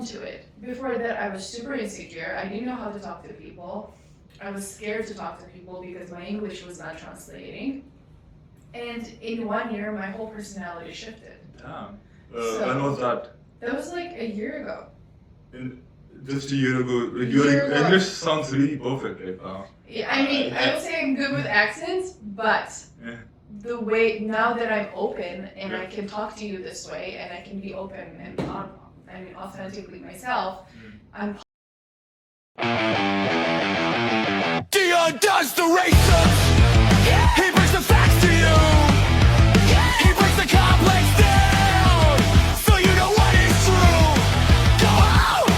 to it. Before that, I was super insecure. I didn't know how to talk to people. I was scared to talk to people because my English was not translating. And in 1 year, my whole personality shifted. Damn. So- When was that? That was like a year ago. Just a year ago. Like, Year your ago. English sounds really perfect right now. Yeah, I mean, I would say I'm good with accents, but Yeah. the way now that I'm open and Yeah. I can talk to you this way and I can be open and authentically myself, I'm Dion does the research. He brings the facts to you. He breaks the complex down, so you know what is true. Go out,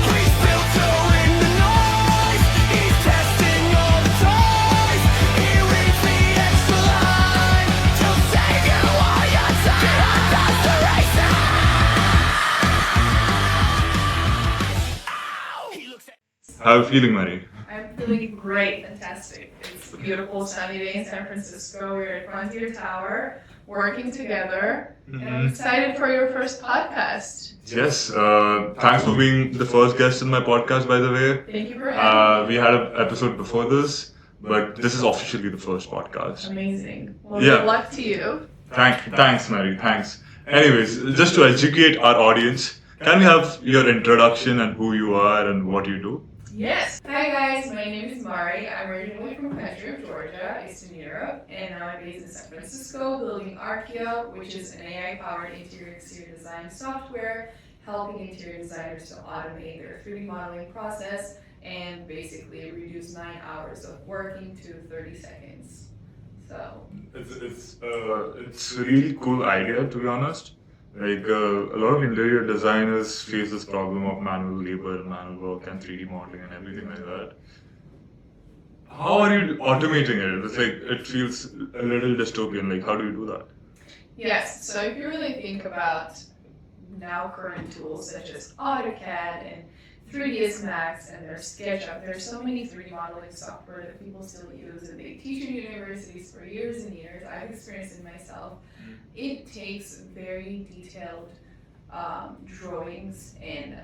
please filter in the noise. He's testing all the toys. He reads the extra line to save you all your time. Dion does the research. Ow! He looks at. How are you feeling, Mary? I'm feeling great, fantastic. It's a beautiful sunny day in San Francisco. We're at Frontier Tower, working together, and I'm excited for your first podcast. Yes. Thanks for being the first guest in my podcast, by the way. Thank you for having me. We had an episode before this, but this is officially the first podcast. Amazing. Well, Yeah. good luck to you. Thanks, Mary. Thanks. Anyways, just to educate our audience, can we have your introduction and who you are and what you do? Yes. Hi guys, my name is Mari. I'm originally from the country of Georgia, Eastern Europe, and now I'm based in San Francisco building Archeo, which is an AI-powered interior exterior design software helping interior designers to automate their 3D modeling process and basically reduce 9 hours of working to 30 seconds. So, It's a really cool idea, to be honest. Like a lot of interior designers face this problem of manual labor, manual work, and 3D modeling and everything like that. How are you automating it? It's like it feels a little dystopian. Like, how do you do that? yes, so if you really think about now current tools such as AutoCAD and 3ds Max and their SketchUp, there's so many 3D modeling software that people still use and they teach in universities for years and years. I've experienced it myself. It takes very detailed drawings and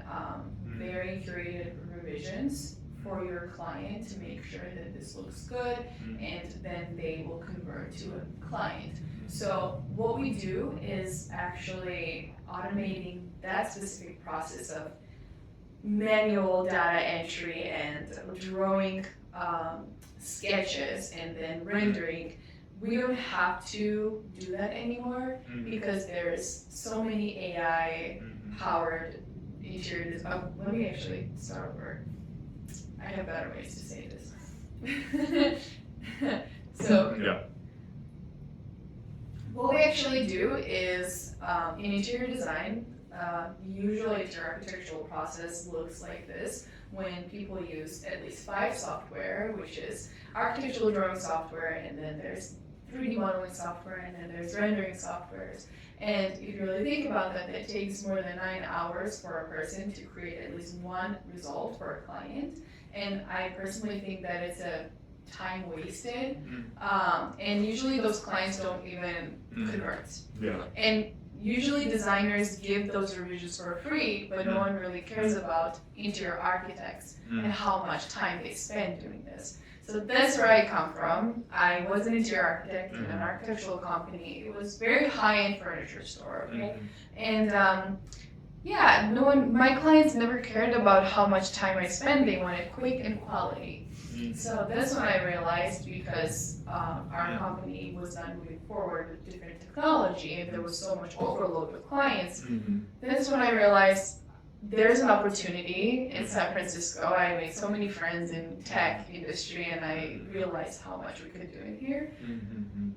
very curated revisions for your client to make sure that this looks good, and then they will convert to a client. So what we do is actually automating that specific process of manual data entry and drawing sketches and then rendering. We don't have to do that anymore because there's so many AI powered interior design. Oh, let me actually start over. I have better ways to say this. So Yeah. what we actually do is in interior design, usually the architectural process looks like this when people use at least 5 software, which is architectural drawing software, and then there's 3D modeling software, and then there's rendering softwares. And if you really think about that, it takes more than 9 hours for a person to create at least one result for a client. And I personally think that it's a time wasted. And usually those clients don't even convert. Yeah. And usually designers give those revisions for free, but no one really cares about interior architects and how much time they spend doing this. So that's where I come from. I was an interior architect in an architectural company. It was very high-end furniture store, okay? And yeah, my clients never cared about how much time I spent. They wanted quick and quality. So that's when I realized, because our company was not moving forward with different technology and there was so much overload with clients, that's when I realized there's an opportunity in San Francisco. I made so many friends in tech industry and I realized how much we could do in here.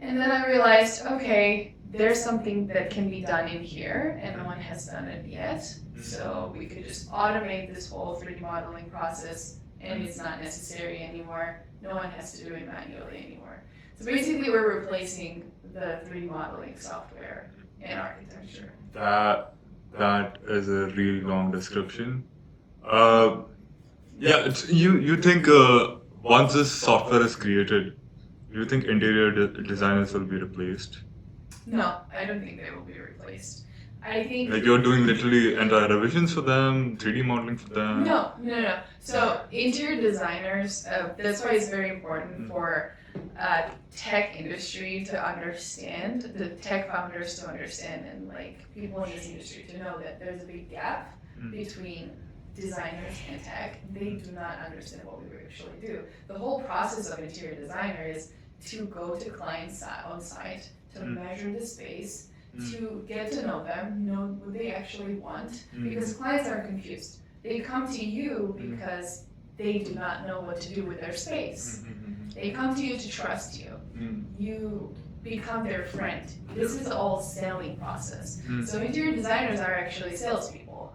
And then I realized, okay, there's something that can be done in here and no one has done it yet. So we could just automate this whole 3D modeling process and it's not necessary anymore. No one has to do it manually anymore. So basically we're replacing the 3D modeling software in architecture. That is a really long description. Yeah, you think once this software is created, do you think interior designers will be replaced? No, I don't think they will be replaced. I think Like you're doing literally entire revisions for them, 3D modeling for them. No. So interior designers, that's why it's very important for tech industry to understand, the tech founders to understand, and like people in this industry to know that there's a big gap between designers and tech. They do not understand what we actually do. The whole process of interior designer is to go to clients on site, to measure the space, to get to know them, know what they actually want, because clients are confused. They come to you because they do not know what to do with their space. They come to you to trust you. You become their friend. This is all selling process. So interior designers are actually salespeople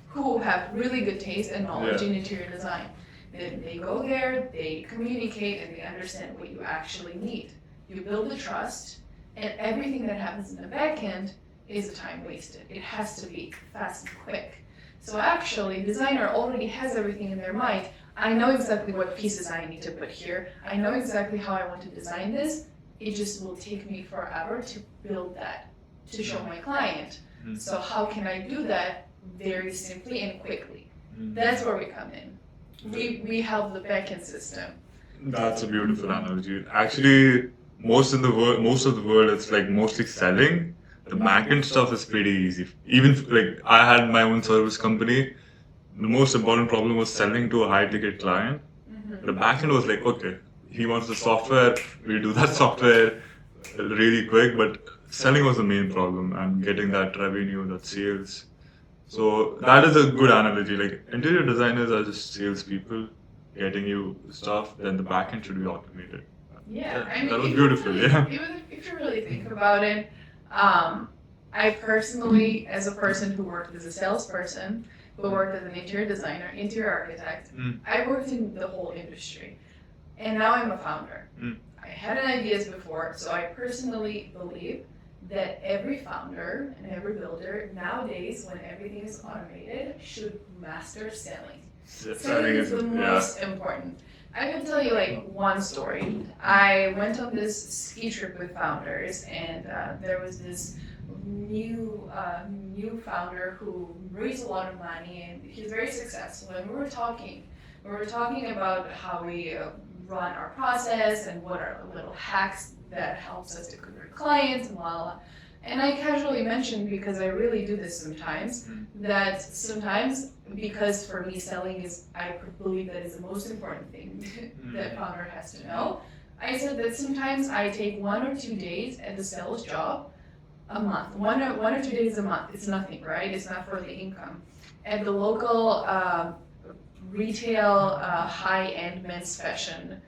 who have really good taste and knowledge in interior design. Then they go there, they communicate, and they understand what you actually need. You build the trust, and everything that happens in the back end is time wasted. It has to be fast and quick. So actually, designer already has everything in their mind. I know exactly what pieces I need to put here. I know exactly how I want to design this. It just will take me forever to build that, to show my client. So how can I do that very simply and quickly? That's where we come in. We help the back-end system. That's a beautiful analogy. Actually, most of the world, it's like mostly selling. The back-end stuff is pretty easy. Even like I had my own service company. The most important problem was selling to a high-ticket client. The back-end was like, okay, he wants the software, we do that software really quick, but selling was the main problem, and getting that revenue, that sales. So that is a good analogy. Like interior designers are just salespeople getting you stuff, then the back-end should be automated. Yeah, I mean, that was beautiful. Yeah. If you really think about it, I personally, as a person who worked as a salesperson, who worked as an interior designer, interior architect, I worked in the whole industry, and now I'm a founder. I had ideas before, so I personally believe that every founder and every builder nowadays, when everything is automated, should master selling. Selling is the most important. I can tell you like one story. I went on this ski trip with founders, and there was this new founder who raised a lot of money, and he's very successful. And we were talking about how we run our process and what are the little hacks that helps us to convert clients and blah blah. And I casually mentioned, because I really do this sometimes, that sometimes, because for me selling is, I believe that is the most important thing that founder has to know. I said that sometimes I take 1 or 2 days at the sales job a month, one or 2 days a month. It's nothing, right? It's not for the income. At the local retail high-end men's fashion.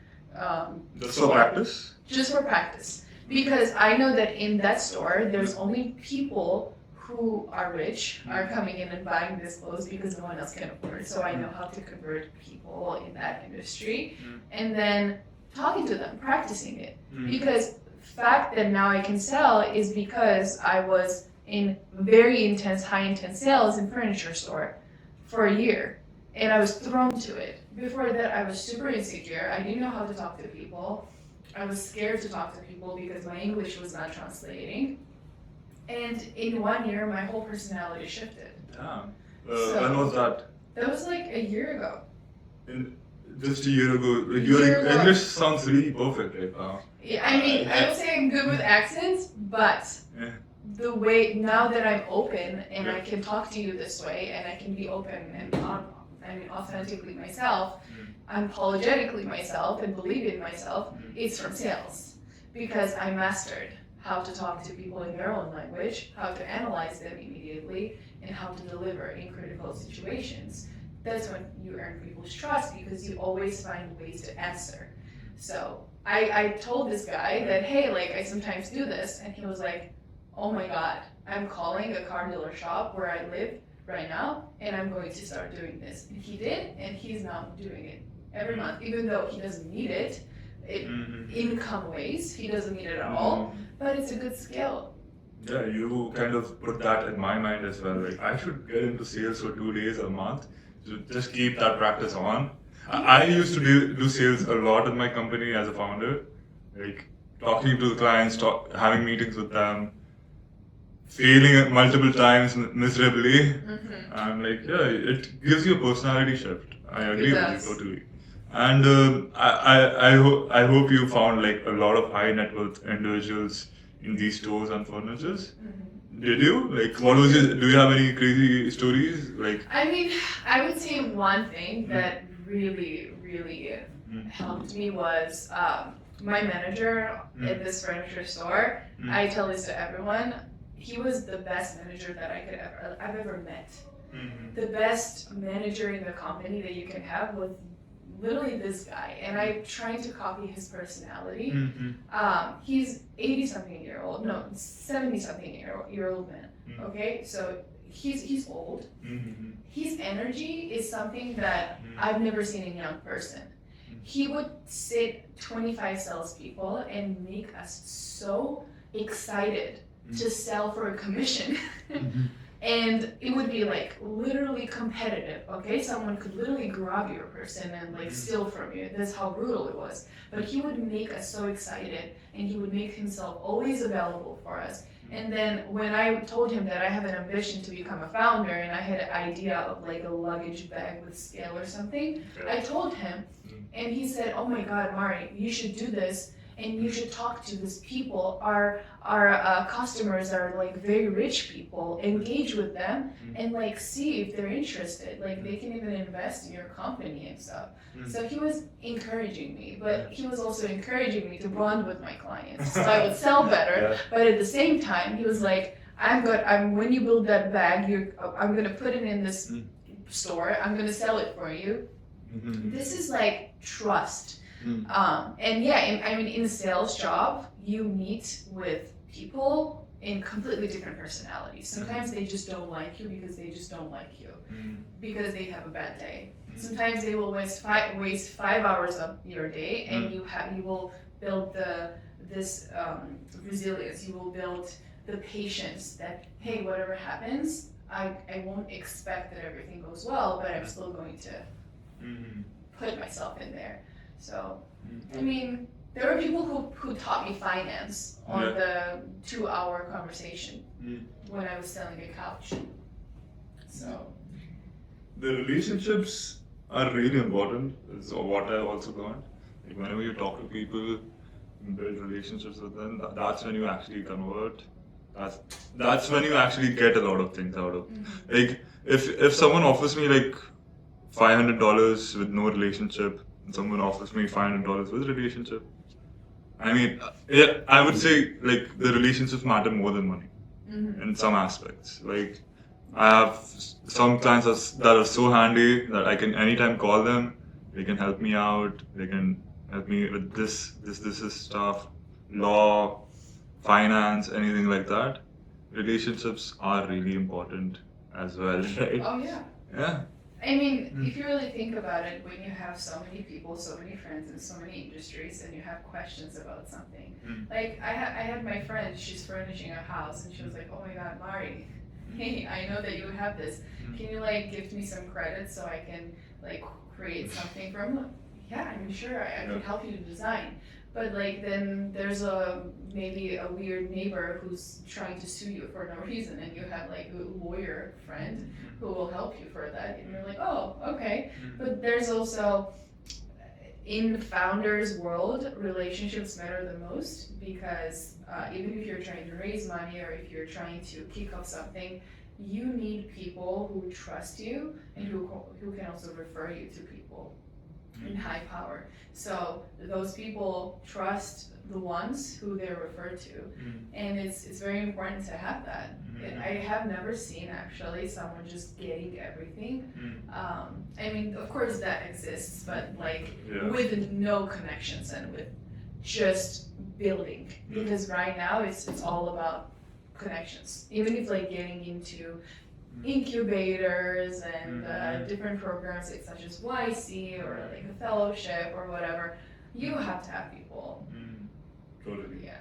Just for practice? Just for practice. Because I know that in that store, there's only people who are rich are coming in and buying this clothes because no one else can afford it. So I know how to convert people in that industry. And then talking to them, practicing it. Because fact that now I can sell is because I was in very intense, high-intense sales in furniture store for a year. And I was thrown to it. Before that, I was super insecure. I didn't know how to talk to people. I was scared to talk to people because my English was not translating. And in 1 year, my whole personality shifted. Damn. When was that? That was like a year ago. Just a year ago. Your English sounds really perfect right now. Yeah, I mean, I would say I'm good with accents, but the way, now that I'm open and I can talk to you this way, and I can be open and authentically myself, unapologetically myself, and believe in myself, it's from sales. Because I mastered how to talk to people in their own language, how to analyze them immediately, and how to deliver in critical situations. That's when you earn people's trust, because you always find ways to answer. So I told this guy that, hey, like, I sometimes do this, and he was like, oh my God, I'm calling a car dealer shop where I live right now, and I'm going to start doing this. And he did, and he's now doing it every month, even though he doesn't need it. Income ways, he doesn't need it at all, but it's a good skill. Yeah, you kind of put that in my mind as well. Like, I should get into sales for 2 days a month to just keep that practice on. I used to do sales a lot in my company as a founder, like talking to the clients, having meetings with them, failing multiple times miserably. Mm-hmm. I'm like, yeah, it gives you a personality shift. I agree with does. you totally. And I hope you found like a lot of high net worth individuals in these stores and furnitures. Mm-hmm. Did you? Like, what was it? Do you have any crazy stories? Like, I mean, I would say one thing that really, really helped me was my manager at this furniture store. I tell this to everyone. He was the best manager that I've ever met. The best manager in the company that you can have was literally this guy, and I'm trying to copy his personality. He's 80-something year old, no, 70-something year old man. Okay, so he's old. His energy is something that I've never seen in a young person. He would sit 25 salespeople and make us so excited to sell for a commission. And it would be like literally competitive, okay? Someone could literally grab your person and like steal from you. That's how brutal it was. But he would make us so excited, and he would make himself always available for us. And then when I told him that I have an ambition to become a founder, and I had an idea of like a luggage bag with scale or something, I told him, and he said, "Oh my God, Mari, you should do this, and you should talk to these people. Our customers are like very rich people. Engage with them and like see if they're interested. Like they can even invest in your company and stuff." So he was encouraging me, but he was also encouraging me to bond with my clients, so I would sell better. But at the same time, he was like, when you build that bag, I'm gonna put it in this store. I'm gonna sell it for you." This is like trust. And yeah, I mean, in a sales job, you meet with people in completely different personalities. Sometimes they just don't like you because they just don't like you, because they have a bad day. Sometimes they will waste 5 hours of your day, and you will build this resilience. You will build the patience that, hey, whatever happens, I won't expect that everything goes well, but I'm still going to put myself in there. So, I mean, there were people who taught me finance on the 2-hour conversation when I was selling a couch. So, the relationships are really important. Is what I've also learned. Like whenever you talk to people, build relationships with them, that's when you actually convert. That's when you actually get a lot of things out of. Like if someone offers me like $500 with no relationship, and someone offers me $500 with relationship, I mean, yeah, I would say like the relationships matter more than money in some aspects. Like I have some clients that are so handy that I can anytime call them. They can help me out. They can help me with this stuff, law, finance, anything like that. Relationships are really important as well, right? oh yeah. Yeah. I mean, if you really think about it, when you have so many people, so many friends in so many industries, and you have questions about something, like I had my friend, she's furnishing a house, and she was like, "Oh my God, Mari, hey, I know that you have this. Can you like give me some credit so I can like create something from them?" Yeah, I mean, sure, I can help you to design. But like then there's maybe a weird neighbor who's trying to sue you for no reason, and you have like a lawyer friend who will help you for that, and you're like, oh, okay. But there's also, in the founder's world, relationships matter the most, because even if you're trying to raise money or if you're trying to kick off something, you need people who trust you and who can also refer you to people in high power. So those people trust the ones who they're referred to, and it's very important to have that. I have never seen actually someone just getting everything. I mean, of course that exists, but like with no connections and with just building, because right now it's all about connections. Even if like getting into incubators and different programs like such as YC or like a fellowship or whatever, you have to have people. Totally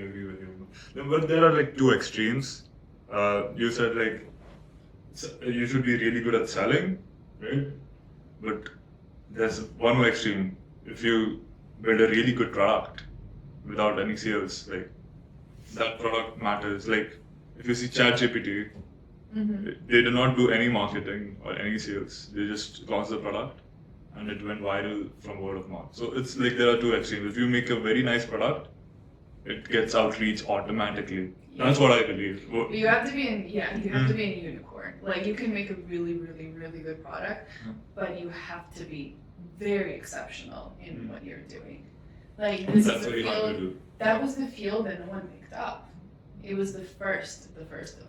agree with you. But there are like two extremes. You said like you should be really good at selling, right? But there's one more extreme. If you build a really good product without any sales, like that product matters. Like if you see ChatGPT, they did not do any marketing or any sales. They just launched the product and it went viral from word of mouth. So it's like there are two extremes. If you make a very nice product, it gets outreach automatically. That's what I believe. You have to be you have to be a unicorn. Like, you can make a really, really, really good product, but you have to be very exceptional in what you're doing. Like, this That's is a very hard to field, do. that was the field that no one picked up. It was the first of the first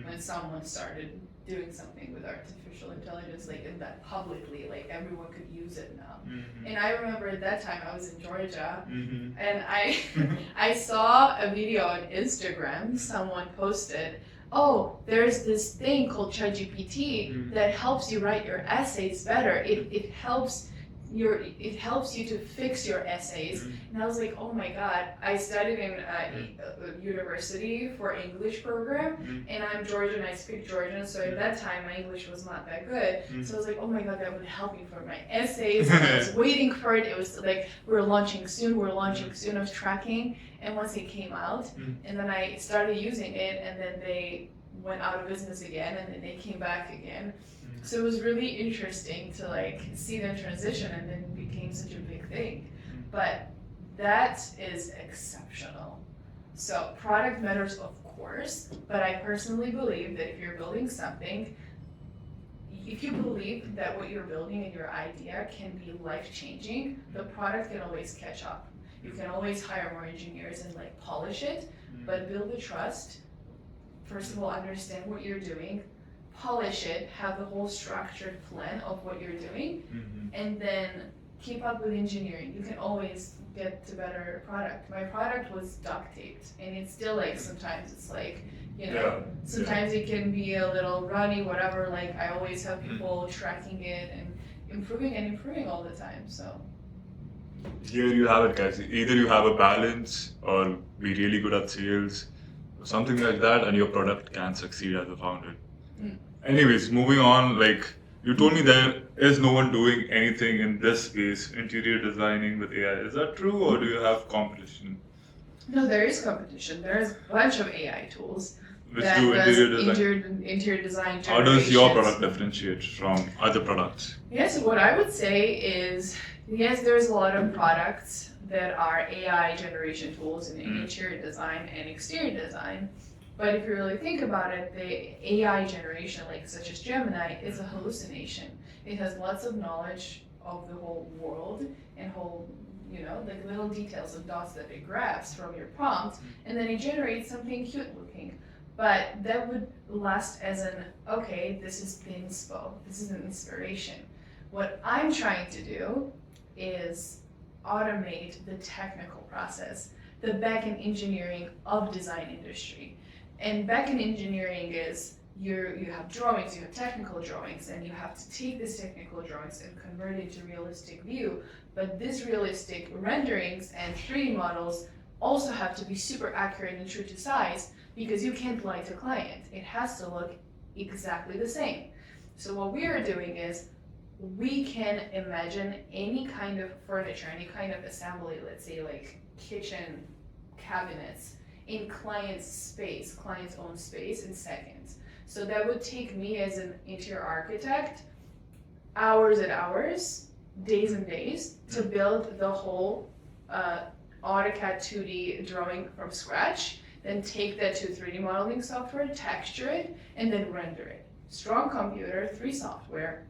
when someone started doing something with artificial intelligence, like, in that publicly, like, everyone could use it now. And I remember at that time I was in Georgia, and I saw a video on Instagram. Someone posted, oh, there's this thing called ChatGPT that helps you write your essays better. It helps you to fix your essays. And I was like, oh my god, I studied in a university for English program, and I'm Georgian, I speak Georgian, so at that time my English was not that good. So I was like, oh my god, that would help me for my essays. And I was waiting for it. It was like, we're launching soon. I was tracking, and once it came out, and then I started using it, and then they went out of business again, and then they came back again. So it was really interesting to like see them transition, and then it became such a big thing. But that is exceptional. So product matters, of course, but I personally believe that if you're building something, if you believe that what you're building and your idea can be life-changing, the product can always catch up. You can always hire more engineers and like polish it, but build the trust. First of all, understand what you're doing, polish it, have the whole structured plan of what you're doing, and then keep up with engineering. You can always get to better product. My product was duct taped, and it's still like, sometimes it's like, you know, sometimes it can be a little runny, whatever. Like, I always have people tracking it and improving all the time. So here you have it, guys. Either you have a balance or be really good at sales, something like that, and your product can succeed as a founder. Anyways, moving on, like, you told me there is no one doing anything in this space, interior designing with AI. Is that true, or do you have competition? no, there is competition. There's a bunch of AI tools Which that do does interior design? interior design. How does your generations. product differentiate from other products? Yes, what I would say is, yes, there's a lot of products that are AI generation tools in interior design and exterior design. But if you really think about it, the AI generation, like such as Gemini, is a hallucination. It has lots of knowledge of the whole world and whole, like little details and dots that it grabs from your prompt, and then it generates something cute looking. But that would last as an, okay, this is inspo, this is an inspiration. What I'm trying to do is automate the technical process, the back-end engineering of design industry. And back-end engineering is you have drawings, you have technical drawings, and you have to take these technical drawings and convert it to realistic view. But these realistic renderings and 3D models also have to be super accurate and true to size, because you can't lie to client. It has to look exactly the same. So what we are doing is, we can imagine any kind of furniture, any kind of assembly, let's say like kitchen cabinets, in client's own space in seconds. So that would take me as an interior architect hours and hours, days and days, to build the whole AutoCAD 2D drawing from scratch, then take that to 3D modeling software, texture it, and then render it. Strong computer, 3 software.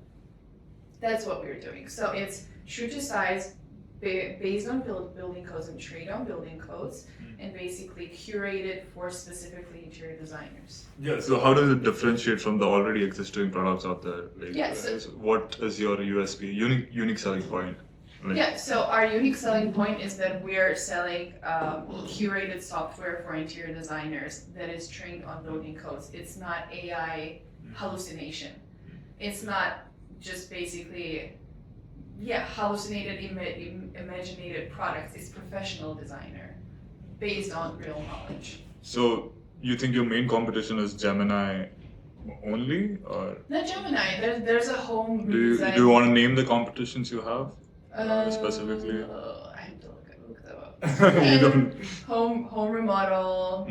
That's what we're doing. So it's true to size, based on building codes and trained on building codes, and basically curated for specifically interior designers. Yeah, so how does it differentiate from the already existing products out there? Like, Yes. What is your USP, unique selling point? Like, Yeah, so our unique selling point is that we're selling curated software for interior designers that is trained on building codes. It's not AI hallucination. It's not just basically, hallucinated, imaginated products. It's professional designer based on real knowledge. So you think your main competition is Gemini only, or Not Gemini. There's a home do design. you want to name the competitions you have specifically? I have to look them up. You don't. Home remodel,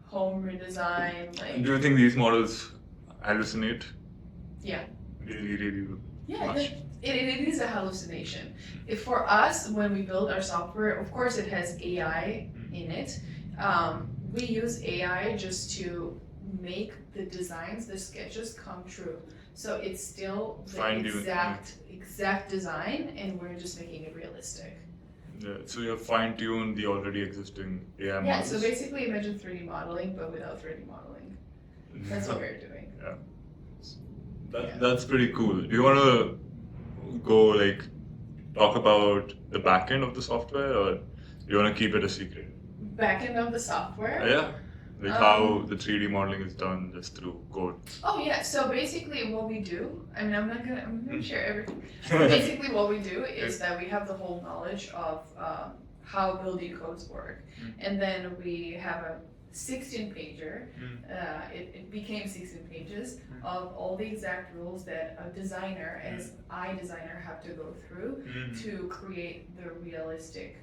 home redesign, like Do you think these models hallucinate? yeah. Really Yeah, much? it is a hallucination. If for us, when we build our software, of course it has AI in it. We use AI just to make the designs, the sketches come true. So it's still the Fine-tune, exact design, and we're just making it realistic. Yeah, so you have fine-tuned the already existing AI Yeah, models. so basically imagine 3D modeling, but without 3D modeling. That's what we're doing. Yeah. Yeah. That's pretty cool. Do you want to go like talk about the back end of the software, or do you want to keep it a secret? Back end of the software. Yeah. Like how the 3D modeling is done just through code. Oh yeah, so basically what we do, I mean I'm gonna share everything. Basically what we do is that we have the whole knowledge of how building codes work. And then we have a 16 pager, it became 16 pages of all the exact rules that a designer, as designer, have to go through to create the realistic,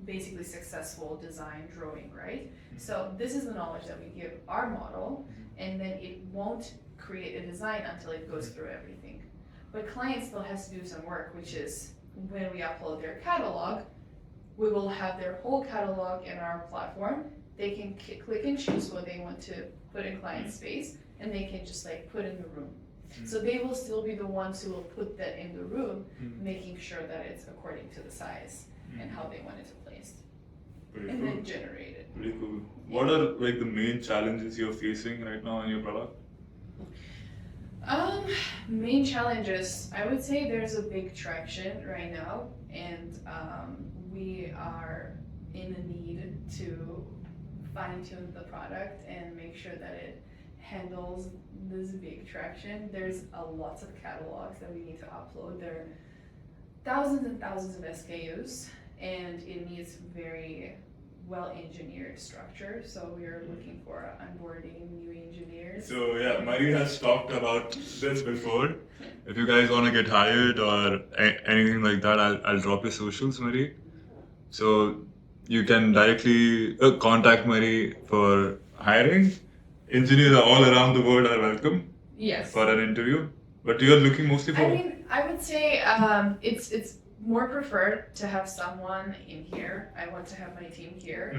basically successful design drawing, right? So this is the knowledge that we give our model, and then it won't create a design until it goes through everything. But client still has to do some work, which is when we upload their catalog, we will have their whole catalog in our platform. They can click and choose what they want to put in client space, and they can just like put in the room. So they will still be the ones who will put that in the room, making sure that it's according to the size and how they want it placed, and then generate it. Pretty cool. What are like the main challenges you're facing right now in your product? Main challenges, I would say there's a big traction right now, and we are in a need to fine-tune the product and make sure that it handles this big traction. There's lots of catalogs that we need to upload. There are thousands and thousands of SKUs, and it needs very well-engineered structure. So we are looking for onboarding new engineers. So yeah, Marie has talked about this before. If you guys want to get hired or anything like that, I'll drop your socials, Marie. So you can directly contact Marie for hiring. Engineers all around the world are welcome Yes. for an interview. But you're looking mostly for... I mean, I would say it's more preferred to have someone in here. I want to have my team here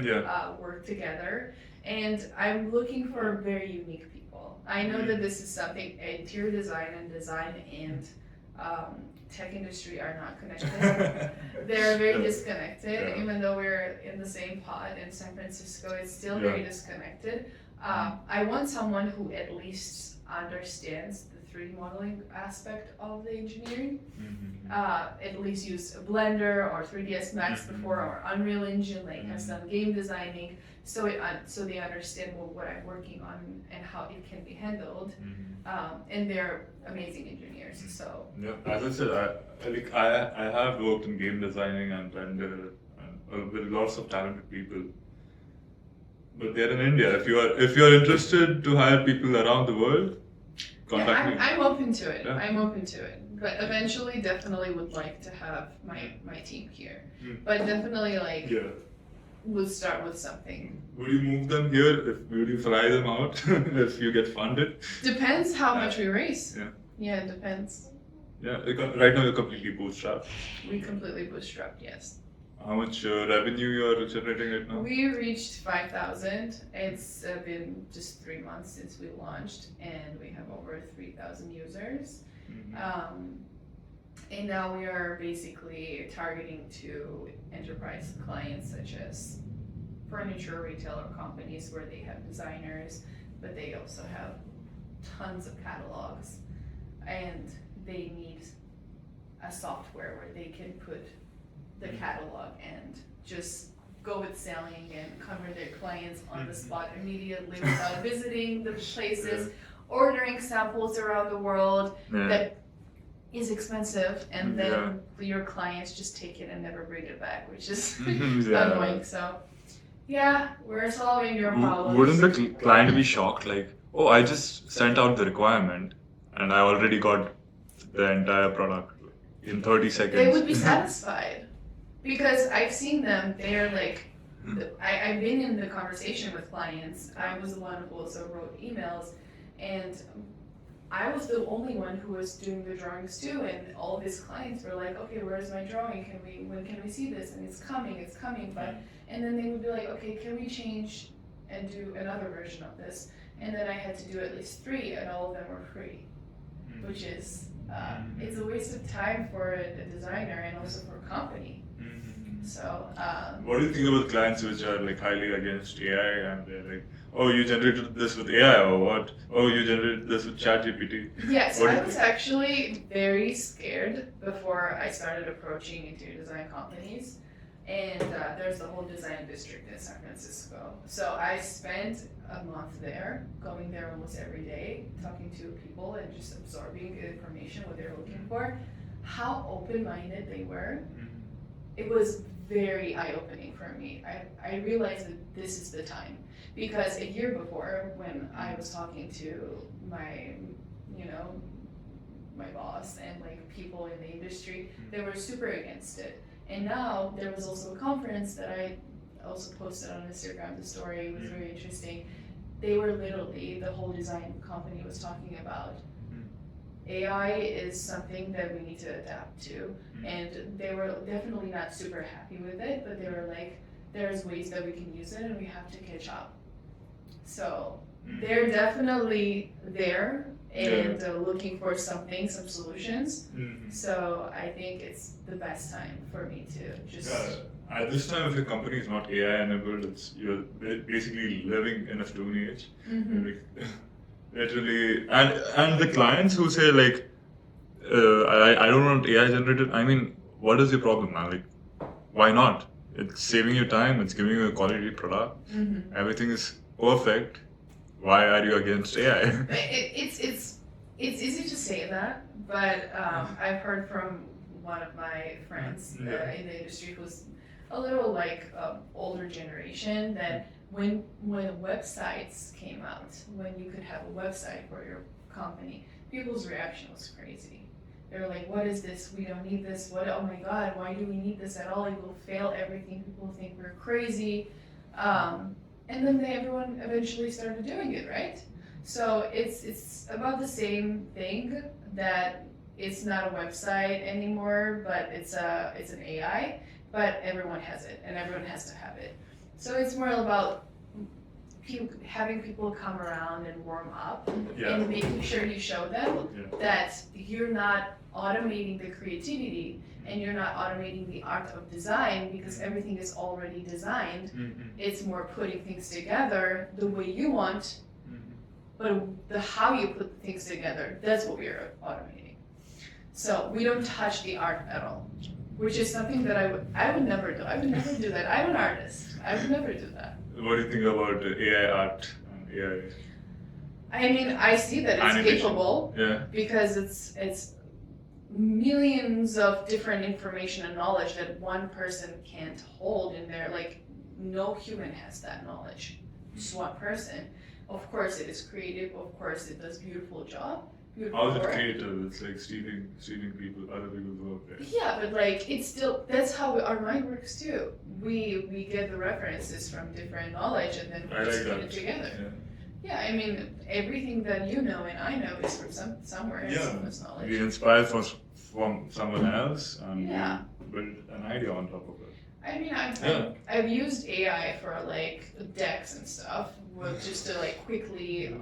work together, and I'm looking for very unique people. I know that this is something interior design and tech industry are not connected. They're very disconnected. Even though we're in the same pod in San Francisco, it's still very disconnected. I want someone who at least understands the 3D modeling aspect of the engineering. At least use a Blender or 3ds Max before, or Unreal Engine, like has done game designing, so they understand what I'm working on and how it can be handled. And they're amazing engineers. So yeah, as I said, I have worked in game designing and Blender and with lots of talented people. But they're in India. If you are interested to hire people around the world, contact me. I'm open to it. Yeah. I'm open to it. But eventually, definitely would like to have my team here. But definitely, like, we'll start with something. Would you move them here? Would you fly them out if you get funded? Depends how much we raise. Yeah. Yeah, it depends. Yeah. Right now you're completely bootstrapped. We completely bootstrapped, yes. How much revenue you are generating right now? We reached 5,000. It's been just 3 months since we launched, and we have over 3,000 users. And now we are basically targeting to enterprise clients such as furniture retailer companies where they have designers, but they also have tons of catalogs, and they need a software where they can put the catalog and just go with selling and cover their clients on the spot immediately without visiting the places, ordering samples around the world that is expensive, and then your clients just take it and never bring it back, which is annoying. So yeah, we're solving your problems. Wouldn't the client be shocked, like, oh, I just sent out the requirement and I already got the entire product in 30 seconds? They would be satisfied, because I've seen them, they're like I've been in the conversation with clients. I was the one who also wrote emails, and I was the only one who was doing the drawings too, and all of his clients were like, okay, where's my drawing? When can we see this? And it's coming, but, and then they would be like, okay, can we change and do another version of this? And then I had to do at least 3, and all of them were free, which is, it's a waste of time for a designer and also for a company. So, What do you think about clients which are like highly against AI and they're like, oh, you generated this with AI or what? Oh, you generated this with ChatGPT. yes, What do I you was think? actually very scared before I started approaching interior design companies. And there's the whole design district in San Francisco. So I spent a month there, going there almost every day, talking to people and just absorbing the information, what they're looking for, how open-minded they were. It was very eye-opening for me. I realized that this is the time, because a year before, when I was talking to my, my boss and like people in the industry, they were super against it. And now there was also a conference that I also posted on Instagram. The story was very interesting. They were literally, the whole design company was talking about AI is something that we need to adapt to, and they were definitely not super happy with it, but they were like, there's ways that we can use it and we have to catch up. So they're definitely there and looking for some solutions. So I think it's the best time for me to just... At this time, if your company is not AI enabled, you're basically living in a stone age. Like, literally, and the clients who say like, I don't want AI generated. I mean, what is your problem, man? Like, why not? It's saving you time. It's giving you a quality product. Everything is perfect. Why are you against AI? It's easy to say that, but I've heard from one of my friends in the industry who's a little like older generation that when websites came out, when you could have a website for your company, people's reaction was crazy. They were like, what is this? We don't need this. What? Oh my God, why do we need this at all? It will fail everything. People think we're crazy. And then everyone eventually started doing it, right? So it's about the same thing, that it's not a website anymore, but it's an AI, but everyone has it and everyone has to have it. So it's more about having people come around and warm up and making sure you show them that you're not automating the creativity and you're not automating the art of design, because everything is already designed. It's more putting things together the way you want, but the how you put things together, that's what we're automating. So we don't touch the art at all, which is something that I would never do. I would never do that. I'm an artist. I would never do that. What do you think about AI art and AI? I mean, I see that it's Animation. capable Yeah. because it's millions of different information and knowledge that one person can't hold in there. Like, no human has that knowledge. Just one person. Of course it is creative, of course it does beautiful job. How is it work. creative? It's like stealing people, other people's work. Right? Yeah, but like it's still, that's how our mind works too. We get the references from different knowledge and then we just put it together. Yeah, I mean everything that you know and I know is from somewhere in someone's knowledge. We inspire from someone else and we build an idea on top of it. I mean, I've used AI for like decks and stuff, just to like quickly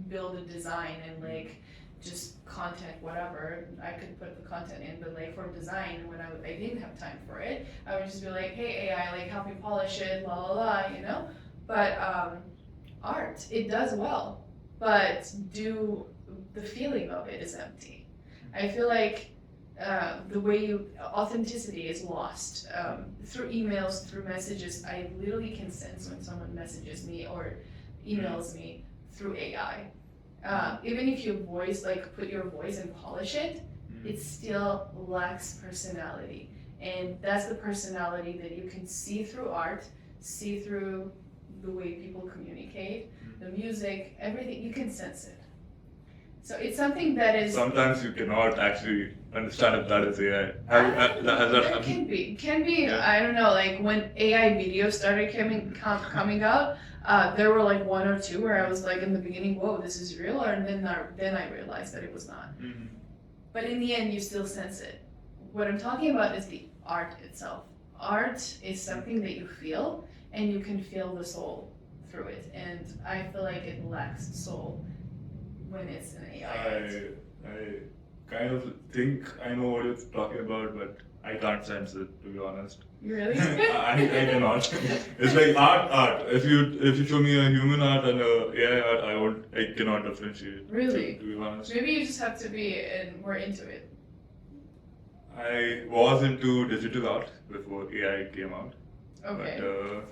build a design and like just content, whatever. I could put the content in, but like for design, when I didn't have time for it, I would just be like, hey AI, like help me polish it, la la la, you know? But art, it does well, but the feeling of it is empty. I feel like the way authenticity is lost through emails, through messages. I literally can sense when someone messages me or emails me through AI. Even if you put your voice and polish it, it still lacks personality. And that's the personality that you can see through art, see through the way people communicate, the music, everything, you can sense it. So it's something that is. Sometimes you cannot actually understand if that is AI. Has that There happened? can be. Yeah. I don't know. Like when AI videos started coming out, there were like one or two where I was like in the beginning, whoa, this is real, and then I realized that it was not. Mhm. But in the end, you still sense it. What I'm talking about is the art itself. Art is something that you feel, and you can feel the soul through it. And I feel like it lacks soul when it's an AI art. I kind of think I know what you're talking about, but I can't sense it, to be honest. You really? I cannot. It's like art. If you show me a human art and a AI art, I cannot differentiate. Really? To be honest. Maybe you just have to be more into it. I was into digital art before AI came out. Okay. But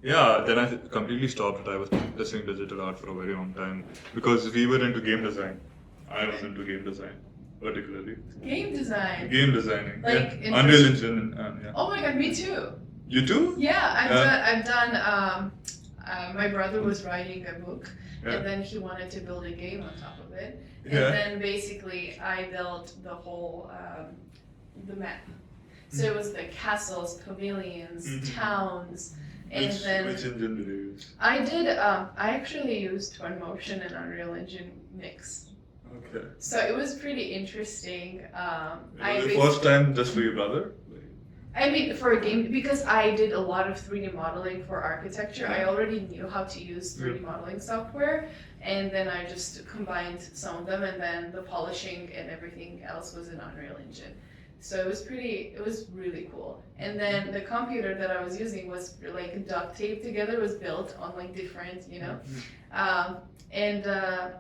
yeah, then I completely stopped it. I was practicing digital art for a very long time because we were into game design. I was into game design, particularly. Game design. Game designing. Like yeah. Unreal Engine. Yeah. Oh my god, me too. You too? Yeah, Yeah. I've done. My brother was writing a book, Yeah. and then he wanted to build a game on top of it. And Yeah. then basically I built the whole the map. So it was the castles, pavilions, Mhm. towns, and Which engine did you use? I did. I actually used Twinmotion and Unreal Engine mix. Okay. So it was pretty interesting. Was it first time just for your brother? I mean, for a game, because I did a lot of 3D modeling for architecture, I Yeah. already knew how to use 3D modeling software, and then I just combined some of them, and then the polishing and everything else was in Unreal Engine. So it was really cool. And then the computer that I was using was like duct taped together, was built on like different, and the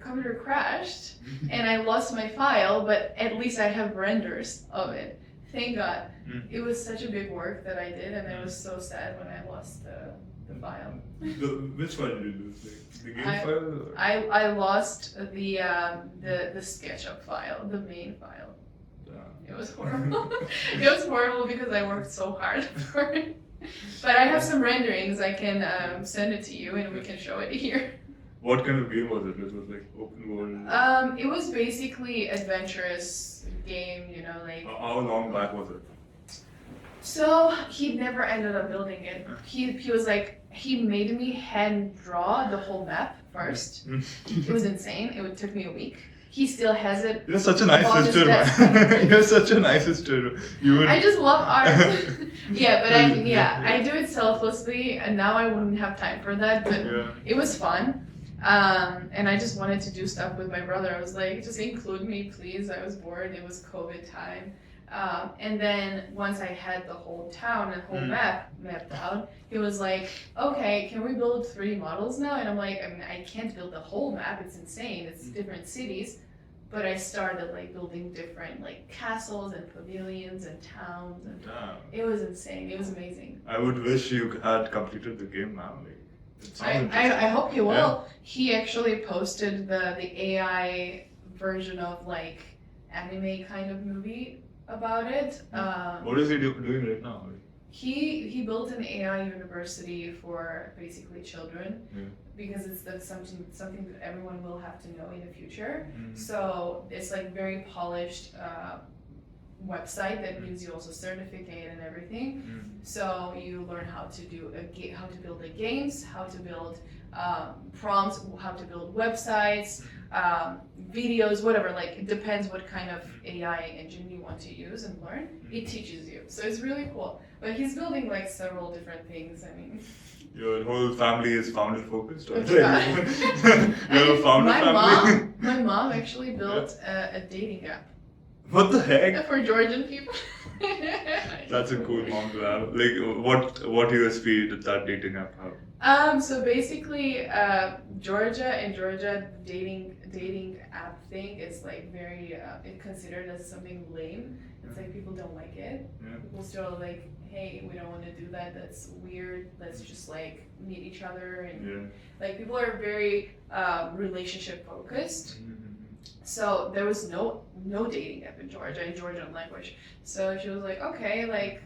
computer crashed, and I lost my file, but at least I have renders of it. Thank God. It was such a big work that I did, and I was so sad when I lost the file. Which file did you lose? Like, the game I- file? Or? I lost the SketchUp file, the main file. It was horrible. It was horrible because I worked so hard for it. But I have some renderings. I can send it to you, and we can show it here. What kind of game was it? It was like open world. It was basically adventurous game, like. How long back was it? So he never ended up building it. He was like, he made me hand draw the whole map first. It was insane. It took me a week. He still has it. You're such a nice on his sister, desk. man. You're such a nice sister. You would. I just love art. Yeah, but I do it selflessly, and now I wouldn't have time for that. But Yeah. it was fun. And I just wanted to do stuff with my brother. I was like, just include me, please. I was bored. It was COVID time. And then once I had the whole town and whole map mapped out, he was like, okay, can we build 3 models now? And I'm like, I mean, I can't build the whole map. It's insane. It's different cities. But I started like building different like castles and pavilions and towns. And Damn. it was insane. It was amazing. I would wish you had completed the game now. Like, it sounds interesting. I hope he will. Yeah. He actually posted the AI version of like anime kind of movie about it. What is he doing right now? He built an AI university for basically children Yeah. because it's something that everyone will have to know in the future. Mhm. So it's like very polished website that gives you also certificate and everything. So you learn how to how to build the games, how to build prompts, how to build websites, videos, whatever. Like it depends what kind of AI engine you want to use and learn. It teaches you, so it's really cool. But he's building like several different things. I mean, Your whole family is founder focused. Or That's right. You're a founder family. my mom actually built a dating app What the heck? for Georgian people. That's a cool mom to have. Like, what USP did that dating app have? So basically, Georgia dating app thing is like very it's considered as something lame. It's like people don't like it. Yeah. People still are like, hey, we don't want to do that. That's weird. Let's just like meet each other and Yeah. like people are very relationship focused. So there was no dating app in Georgian language. So she was like, okay, like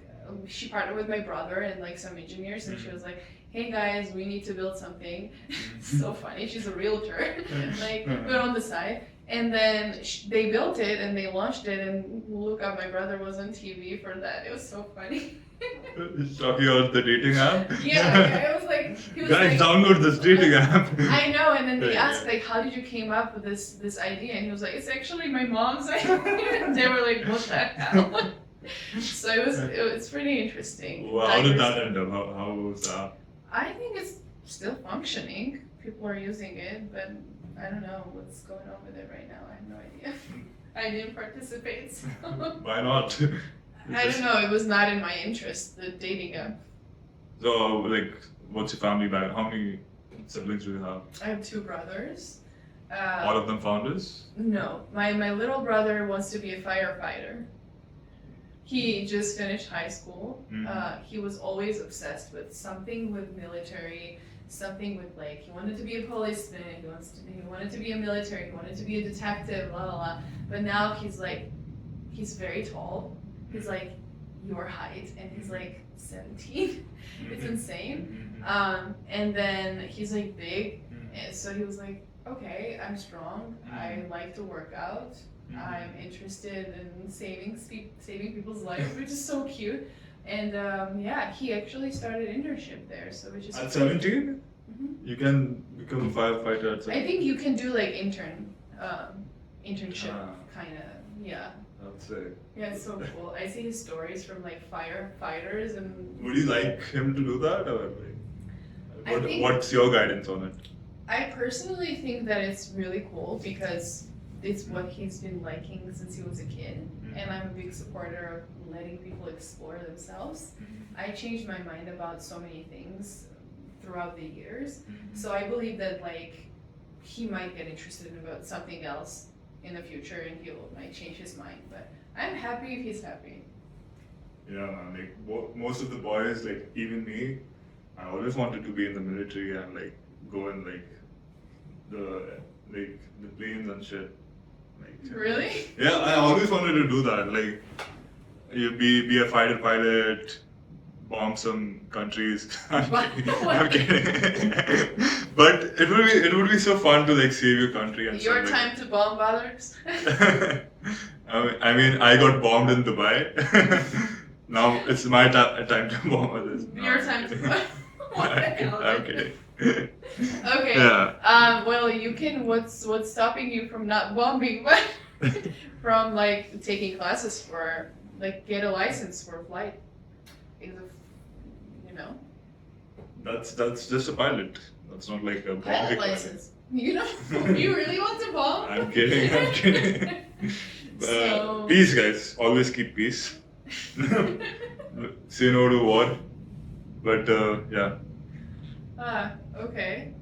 she partnered with my brother and like some engineers, and she was like, hey guys, we need to build something. It's so funny. She's a realtor, like, but on the side. And then they built it and they launched it, and look up, my brother was on TV for that. It was so funny. Talking about the dating app? Yeah, it was like, he was Guys, like, download this dating app. I know, and then they Yeah. asked like, how did you came up with this idea? And he was like, it's actually my mom's idea. And they were like, what the hell? So it's pretty interesting. Well, how did that end up? How was that? I think it's still functioning. People are using it, but I don't know what's going on with it right now. I have no idea. I didn't participate. So. Why not? I don't know. It was not in my interest, the dating app. So, like, what's your family background? How many siblings do you have? I have two brothers. All of them founders? No, my little brother wants to be a firefighter. He just finished high school. He was always obsessed with something with military, something with like, he wanted to be a policeman, he wanted to be a military, he wanted to be a detective, blah, blah, blah. But now he's like, he's very tall. He's like your height, and he's like 17. It's insane. And then he's like big, and so he was like, okay, I'm strong, I like to work out, I'm interested in saving people's lives, which is so cute. And yeah, he actually started internship there, so which is At 17? You can become a firefighter at 17? I think you can do like internship kind of, yeah. I'd say. Yeah, it's so cool. I see his stories from like firefighters and. Would you like him to do that, or like, what's your guidance on it? I personally think that it's really cool because it's what he's been liking since he was a kid, and I'm a big supporter of letting people explore themselves. I changed my mind about so many things throughout the years, so I believe that like he might get interested about something else in the future, and he might change his mind. But I'm happy if he's happy. Yeah, man. Like most of the boys, like even me, I always wanted to be in the military and like go in like the planes and shit. Like, Really? Yeah, I always wanted to do that. Like, you be a fighter pilot, bomb some countries. I'm kidding. But it would be so fun to like save your country and Your stuff time to bomb others. I mean, I got bombed in Dubai. Now it's my time to bomb others. Your time to bomb. What the hell? I'm kidding. Okay. Yeah. Well, you can. What's stopping you from not bombing, but from like taking classes for like get a license for a flight? You know. That's just a pilot. That's not like a bombing Pilot license. You know. You really want to bomb? I'm kidding. I'm kidding. So- Peace, guys. Always keep peace. Say no to war. But yeah. Okay.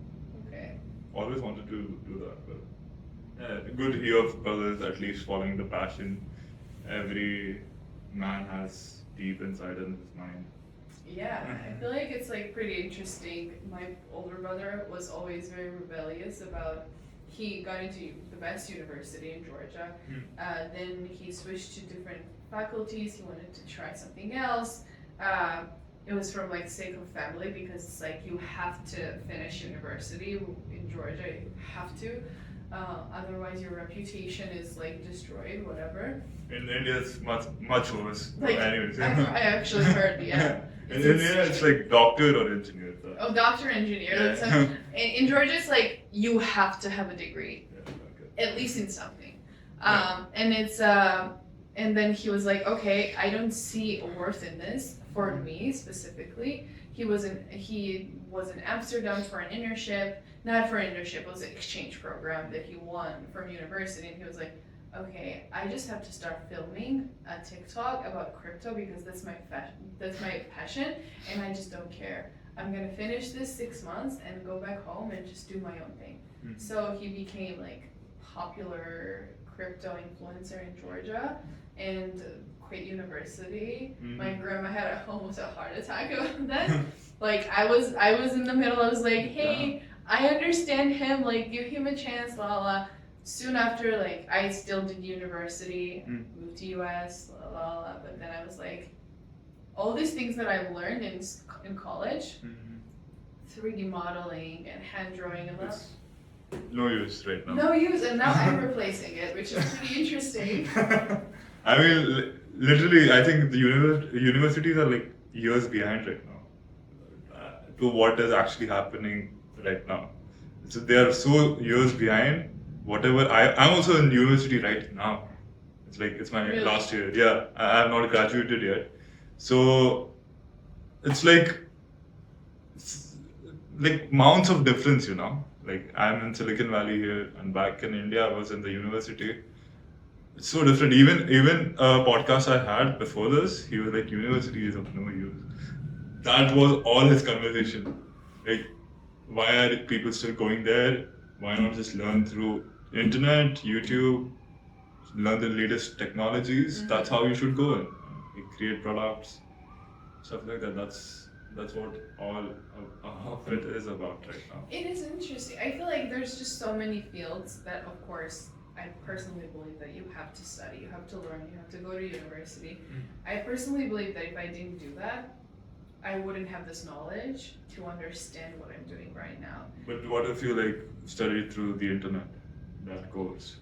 Always wanted to do that, but yeah, good to hear of brothers at least following the passion every man has deep inside in his mind. Yeah, I feel like it's like pretty interesting. My older brother was always very rebellious about. He got into the best university in Georgia. Then he switched to different faculties. He wanted to try something else. It was from like sake of family because it's like you have to finish university in Georgia. You have to, otherwise your reputation is like destroyed. Whatever. In India, it's much worse. Like Anyways, I actually heard, yeah. In India, it's like doctor or engineer. Oh, doctor, engineer. Yeah. That's in Georgia, it's like you have to have a degree, Yeah, okay. at least in something. Yeah. And it's and then he was like, okay, I don't see a worth in this for me specifically. He was in Amsterdam for an internship, not for an internship. It was an exchange program that he won from university, and he was like, okay, I just have to start filming a TikTok about crypto because that's my passion, and I just don't care. I'm gonna finish this 6 months and go back home and just do my own thing. So he became like popular crypto influencer in Georgia and quit university. My grandma had almost a heart attack about that. Like I was in the middle. I was like, hey, I understand him. Like give him a chance. La la. Soon after, like I still did university, moved to US, la la la. But then I was like, all these things that I learned in college, 3D modeling and hand drawing and that. It's no use right now. No use, and now I'm replacing it, which is pretty interesting. I mean, literally, I think the universities are like years behind right now to what is actually happening right now. So they are so years behind. Whatever I'm also in university right now. It's like it's my Really? last year. Yeah, I have not graduated yet. So it's like mounts of difference, you know. Like I'm in Silicon Valley here, and back in India, I was in the university. It's so different. Even a podcast I had before this, he was like, "University is of no use." That was all his conversation. Like, why are people still going there? Why not just learn through internet, YouTube, learn the latest technologies? That's how you should go in. You create products, stuff like that. That's what all of it is about right now. It is interesting. I feel like there's just so many fields that, of course, I personally believe that you have to study, you have to learn, you have to go to university. I personally believe that if I didn't do that, I wouldn't have this knowledge to understand what I'm doing right now. But what if you like study through the internet, that course,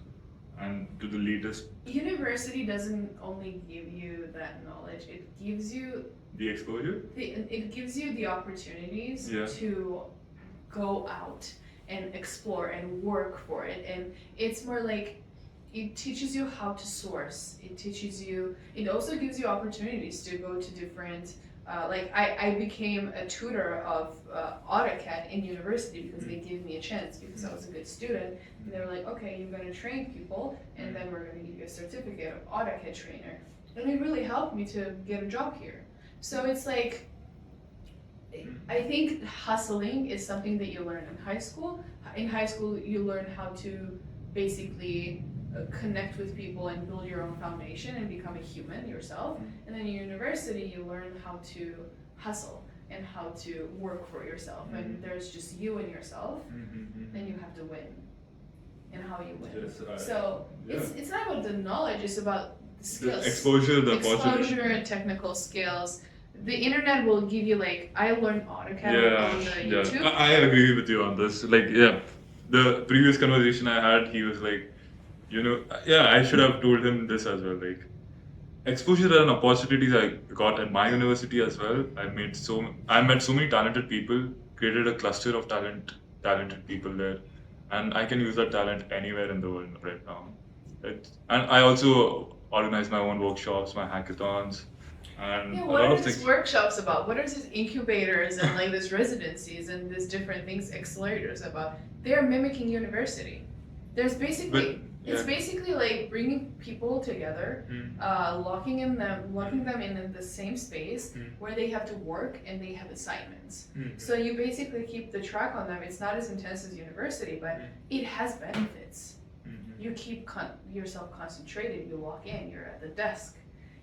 and to the latest University doesn't only give you that knowledge, it gives you the exposure? it gives you the opportunities Yeah. to go out and explore and work for it, and it's more like it teaches you how to source. It also gives you opportunities to go to different like I became a tutor of AutoCAD in university because they gave me a chance because I was a good student, and they were like, okay, you're going to train people and then we're going to give you a certificate of AutoCAD trainer, and it really helped me to get a job here. So it's like, I think hustling is something that you learn in high school. In high school, you learn how to basically connect with people and build your own foundation and become a human yourself. And then in university, you learn how to hustle and how to work for yourself. And there's just you and yourself, then you have to win and how you win. Yes, So yeah. it's not about the knowledge, it's about the skills. The exposure, the opportunity. Exposure and technical skills. The internet will give you, like, I learned AutoCAD on the YouTube. I agree with you on this. Like, yeah, the previous conversation I had, he was like, you know, yeah, I should have told him this as well. Like, exposure and opportunities I got at my university as well. I met so many talented people, created a cluster of talented people there, and I can use that talent anywhere in the world right now. And I also organize my own workshops, my hackathons. And Yeah, a what lot are of these things. workshops about? What are these incubators and like these residencies and these different things, accelerators about? They're mimicking university. There's basically, it's basically like bringing people together, locking them in the same space where they have to work and they have assignments. So you basically keep the track on them. It's not as intense as university, but it has benefits. You keep yourself concentrated. You walk in, you're at the desk.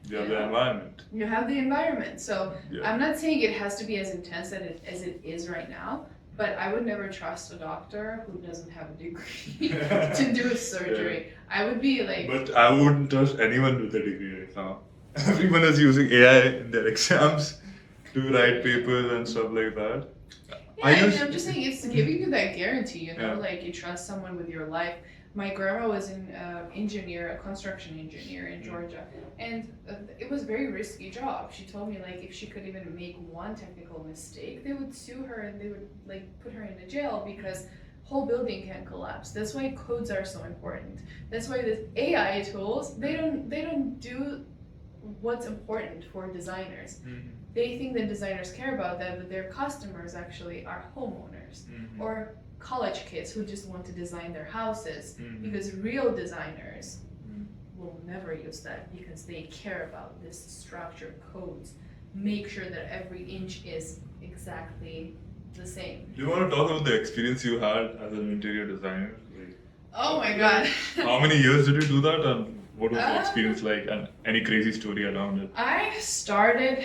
You have the environment. You have the environment. So Yeah. I'm not saying it has to be as intense as it is right now, but I would never trust a doctor who doesn't have a degree to do a surgery. I would be like... But I wouldn't trust anyone with a degree right now. Everyone is using AI in their exams to write papers and stuff like that. Yeah, I'm just saying it's giving you that guarantee, you know, Yeah. like you trust someone with your life. My grandma was a construction engineer in Georgia, and it was a very risky job. She told me, like, if she could even make one technical mistake, they would sue her and they would, like, put her into jail because whole building can collapse. That's why codes are so important. That's why the AI tools, they don't do what's important for designers. They think that designers care about that, but their customers actually are homeowners or college kids who just want to design their houses, because real designers will never use that because they care about this structure, codes, make sure that every inch is exactly the same. Do you want to talk about the experience you had as an interior designer? Like, Oh my god. how many years did you do that, and what was the experience like, and any crazy story around it? I started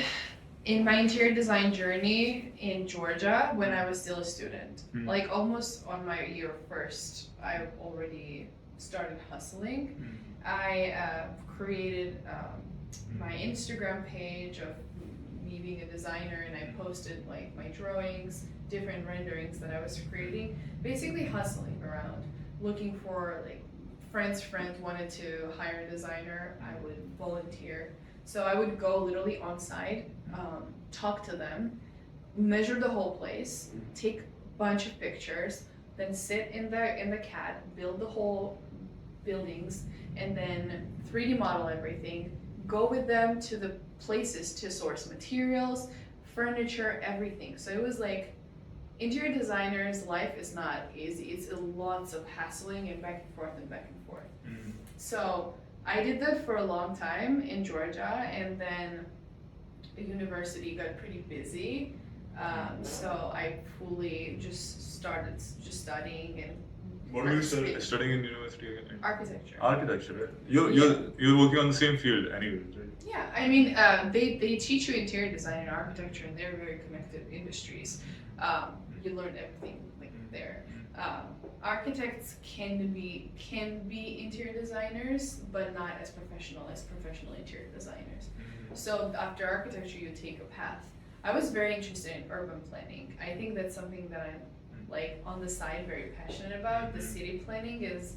in my interior design journey in Georgia when I was still a student. Like almost on my year first, I already started hustling. I created my Instagram page of me being a designer, and I posted like my drawings, different renderings that I was creating, basically hustling around, looking for like friends wanted to hire a designer, I would volunteer. So I would go literally on site, talk to them, measure the whole place, take a bunch of pictures, then sit in the CAD, build the whole buildings, and then 3D model everything, go with them to the places to source materials, furniture, everything. So it was like, interior designers' life is not easy. It's lots of hassling and back and forth and back and forth. So I did that for a long time in Georgia, and then the university got pretty busy. So I fully just started just studying and What were you studying in university again? architecture. Architecture, right? You're working on the same field anyway, right? Yeah, I mean, they teach you interior design and architecture, and they're very connected industries. You learn everything like there. Architects can be interior designers, but not as professional interior designers. So after architecture, you take a path. I was very interested in urban planning. I think that's something that I'm like on the side very passionate about. The city planning is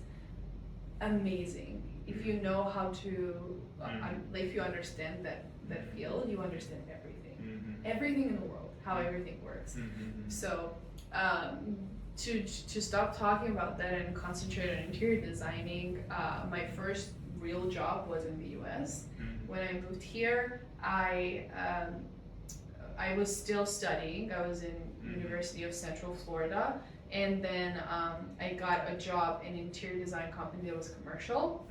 amazing. If you know how to, if you understand that field, you understand everything in the world, how everything works. So to stop talking about that and concentrate on interior designing, my first real job was in the US. When I moved here, I was still studying. I was in University of Central Florida, and then I got a job in an interior design company that was commercial.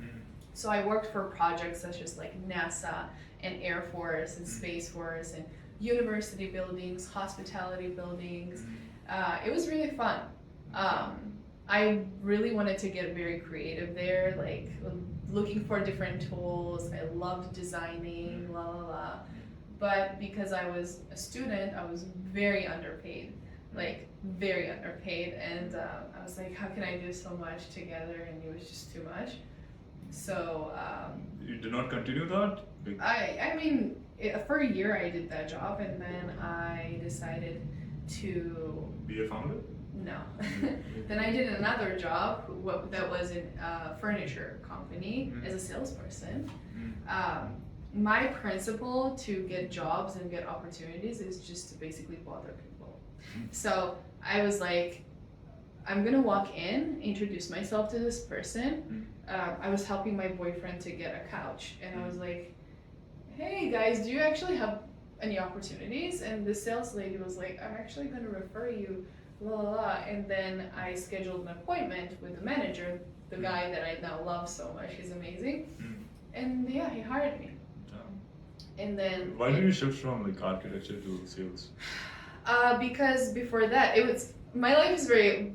So I worked for projects such as like NASA and Air Force and Space Force and university buildings, hospitality buildings. It was really fun. I really wanted to get very creative there, like looking for different tools. I loved designing, But because I was a student, I was very underpaid, and I was like, how can I do so much together? And it was just too much. So You did not continue that? I mean, for a year I did that job, and then I decided to Be a founder? no. Then I did another job that was in a furniture company as a salesperson. My principle to get jobs and get opportunities is just to basically bother people. So I was like, I'm gonna walk in, introduce myself to this person. I was helping my boyfriend to get a couch, and I was like, hey guys, do you actually have any opportunities? And the sales lady was like, I'm actually gonna refer you, and then I scheduled an appointment with the manager, the guy that I now love so much. He's amazing. And yeah, he hired me. And then why did you shift from like architecture to sales? Because before that, my life is very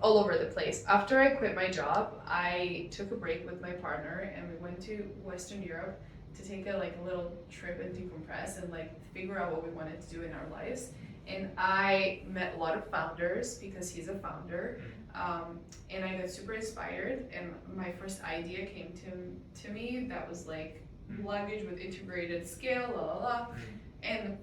all over the place. After I quit my job, I took a break with my partner, and we went to Western Europe to take a little trip and decompress and like figure out what we wanted to do in our lives. And I met a lot of founders because he's a founder, and I got super inspired. And my first idea came to me that was like luggage with integrated scale, and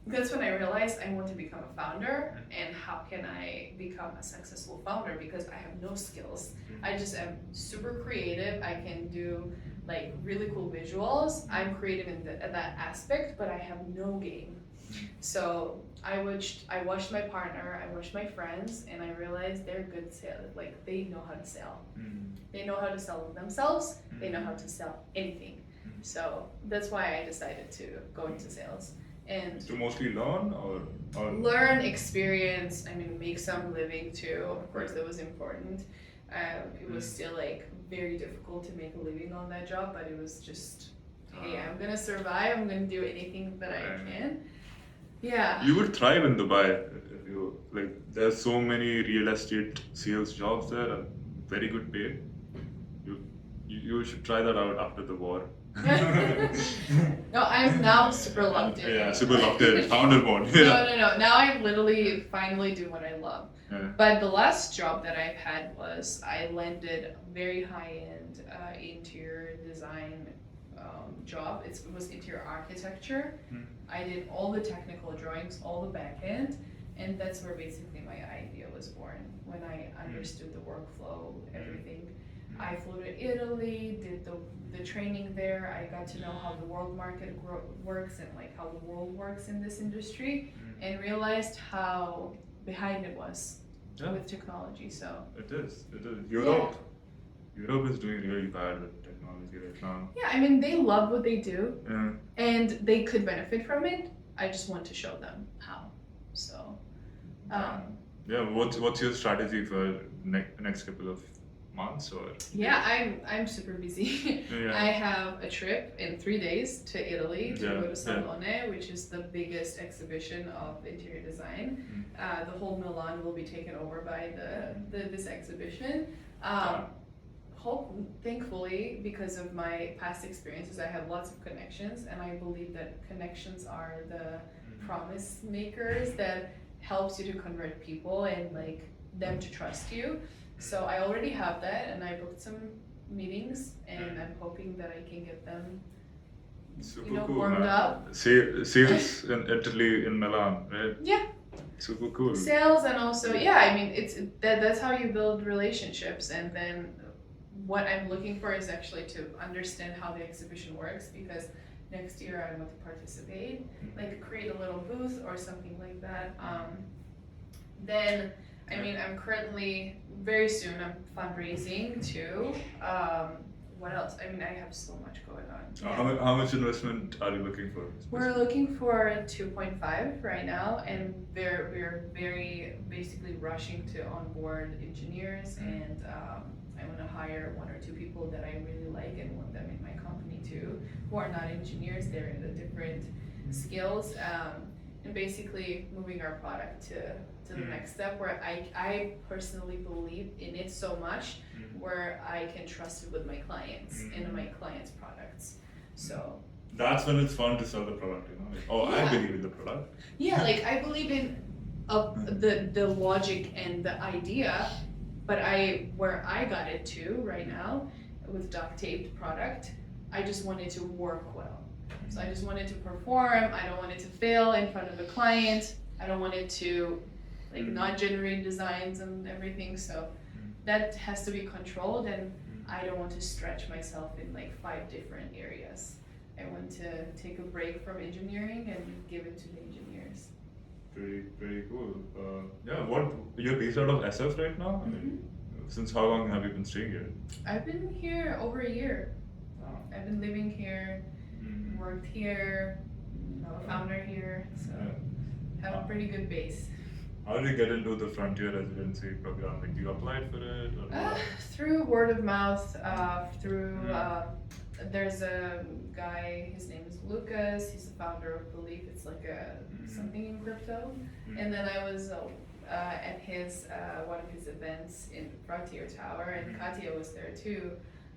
that's when I realized I want to become a founder. And how can I become a successful founder? Because I have no skills. I just am super creative. I can do like really cool visuals. I'm creative in that aspect, but I have no game. So I watched my partner, I watched my friends, and I realized they're good sales. Like they know how to sell. They know how to sell themselves. They know how to sell anything. So that's why I decided to go into sales. And to mostly learn or learn, experience, I mean, make some living too. Of course, that was important. It was still like very difficult to make a living on that job, but it was just, hey, I'm gonna survive. I'm gonna do anything that I can. Yeah. You would thrive in Dubai if you like. There's so many real estate sales jobs there, and very good pay. You should try that out after the war. No, I'm now super locked in. Yeah, super locked in. Founder mode. No. Now I literally finally do what I love. But the last job that I've had was I landed very high-end interior design job. It was interior architecture. Mm. I did all the technical drawings, all the back end, and that's where basically my idea was born. When I understood the workflow, everything. I flew to Italy, did the training there. I got to know how the world market works and like how the world works in this industry, and realized how behind it was with technology. So it is. Europe is doing really bad with technology right now. yeah, I mean they love what they do, Yeah. and they could benefit from it. I just want to show them how. So Yeah. What's your strategy for next couple of months or? yeah, I'm super busy. Yeah. I have a trip in 3 days to Italy to go to Salone, which is the biggest exhibition of interior design. The whole Milan will be taken over by this exhibition. Thankfully, because of my past experiences, I have lots of connections, and I believe that connections are the promise makers that helps you to convert people and like them to trust you. So I already have that, and I booked some meetings, and I'm hoping that I can get them Super cool, warmed man. up. Sales in Italy, in Milan, right? Yeah. Super cool. Sales, and also I mean that's how you build relationships. And then what I'm looking for is actually to understand how the exhibition works, because next year I want to participate, like create a little booth or something like that. Then I mean, I'm currently, very soon, I'm fundraising too. What else? I mean, I have so much going on. How much investment are you looking for? We're looking for 2.5 right now, and we're very basically rushing to onboard engineers, and I want to hire 1 or 2 people that I really like and want them in my company too, who are not engineers, they're in the different skills, and basically moving our product to the next step, where I personally believe in it so much, where I can trust it with my clients and my clients' products. So that's when it's fun to sell the product, you know. Like, oh, I believe in the product. yeah, like I believe in the logic and the idea, but where I got it to right now with duct taped product, I just want it to work well. So I just want it to perform. I don't want it to fail in front of a client. I don't want it to like not generate designs and everything. So that has to be controlled, and I don't want to stretch myself in like 5 different areas. I want to take a break from engineering and give it to the engineers. Pretty cool. Yeah, you're based out of SF right now? I mean, since how long have you been staying here? I've been here over a year. Wow. I've been living here, worked here, a founder here, so have a pretty good base. How did you get into the Frontier Residency program? Like, you applied for it? Or Through word of mouth, there's a guy, his name is Lucas, he's the founder of Belief, it's like something in crypto. And then I was at his one of his events in Frontier Tower, and Katya was there too.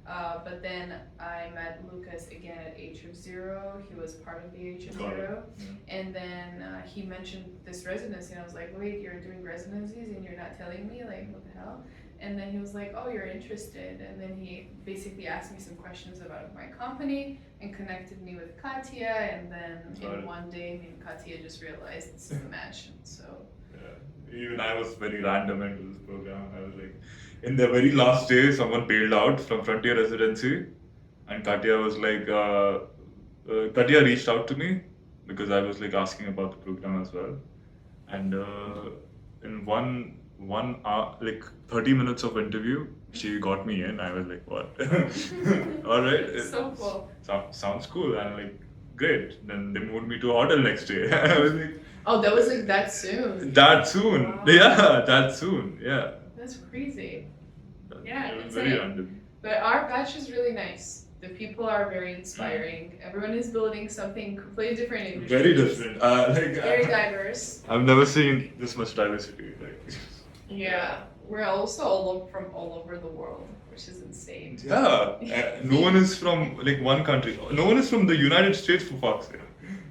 But then I met Lucas again at H of Zero. He was part of the H of Zero. And then he mentioned this residency, and I was like, wait, you're doing residencies and you're not telling me? Like, what the hell? And then he was like, oh, you're interested. And then he basically asked me some questions about my company and connected me with Katya. And then in one day, me and Katya just realized this is a match. And so. Yeah. Even I was very random into this program. I was like, in the very last day, someone bailed out from Frontier Residency, and Katya was like, Katya reached out to me because I was like asking about the program as well, and in one hour, like 30 minutes of interview, she got me in. I was like, what? All right, So cool. Sounds cool, and like great. Then they moved me to a hotel next day. I was like, oh, that was like that soon. That soon, Wow. yeah, that soon, yeah. That's crazy. Yeah, It was it's very like- random. But our batch is really nice. The people are very inspiring. Everyone is building something completely different industry. Very different. Very diverse. I've never seen this much diversity. Like, Yeah. We're also from all over the world, which is insane. yeah, no one is from like one country. No one is from the United States, for fuck's sake.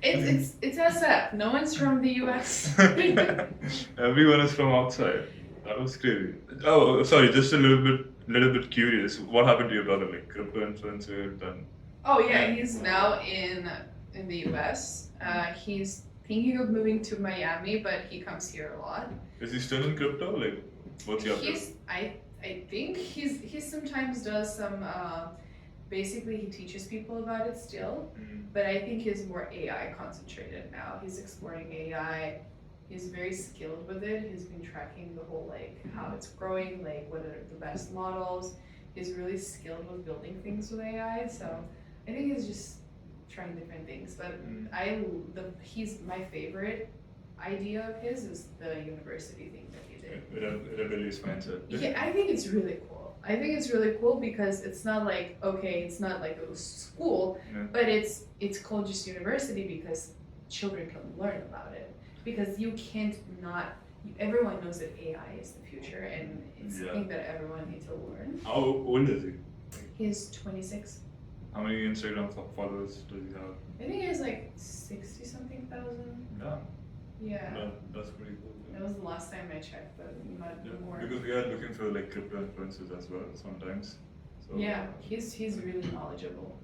It's SF. No one's from the US. Everyone is from outside. That was crazy. Oh, sorry, just a little bit curious. What happened to your brother? Like crypto influencer, then Oh yeah, he's now in the US. He's thinking of moving to Miami, but he comes here a lot. Is he still in crypto? Like, what's he up to? I think he sometimes does some. Basically, he teaches people about it still, but I think he's more AI concentrated now. He's exploring AI. He's very skilled with it. He's been tracking the whole like how it's growing, like what are the best models. He's really skilled with building things with AI. So I think he's just trying different things. But he's my favorite idea of his is the university thing that he did. Rebellious mindset. Yeah, I think it's really cool. I think it's really cool because it's not like it's not like a school, but it's called just university because children can learn about it. Because you can't not. Everyone knows that AI is the future, and it's something that everyone needs to learn. How old is he? He's 26. How many Instagram followers does he have? I think he has like 60 something thousand. Yeah. Yeah. That's pretty cool. That was the last time I checked, but not more. Because we are looking for like crypto influencers as well sometimes. So, yeah, he's really knowledgeable.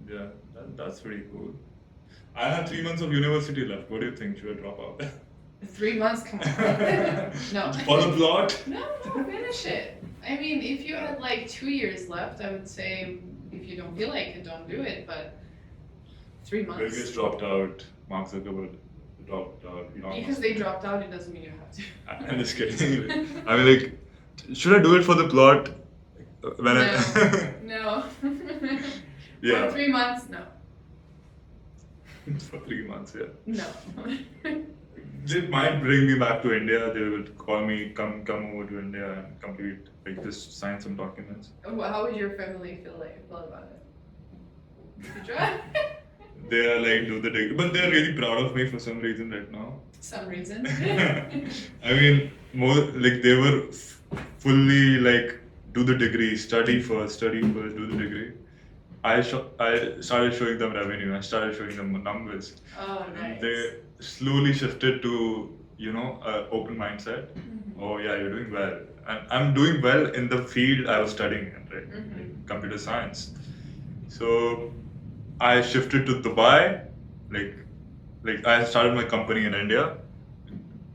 Yeah, that's pretty cool. I have 3 months of university left. What do you think? Should I drop out? 3 months, come on. No. For the plot? No, finish it. I mean, if you had like 2 years left, I would say if you don't feel like it, don't do it. But 3 months. Bill Gates dropped out. Mark Zuckerberg dropped out. Because they dropped out, it doesn't mean you have to. I'm just kidding. I mean, like, should I do it for the plot? When No. Yeah. For 3 months, no. For 3 months, yeah. No. They might bring me back to India. They would call me, come over to India and complete, like, just sign some documents. How would your family feel about it? Did you try? They are like, do the degree, but they're really proud of me for some reason right now. Some reason. I mean, more like they were fully like, do the degree, study first, do the degree. I started showing them revenue. I started showing them numbers. Oh, nice. And they slowly shifted to, open mindset. Mm-hmm. Oh yeah, you're doing well. And I'm doing well in the field I was studying in, right? Mm-hmm. Like computer science. So I shifted to Dubai. Like I started my company in India.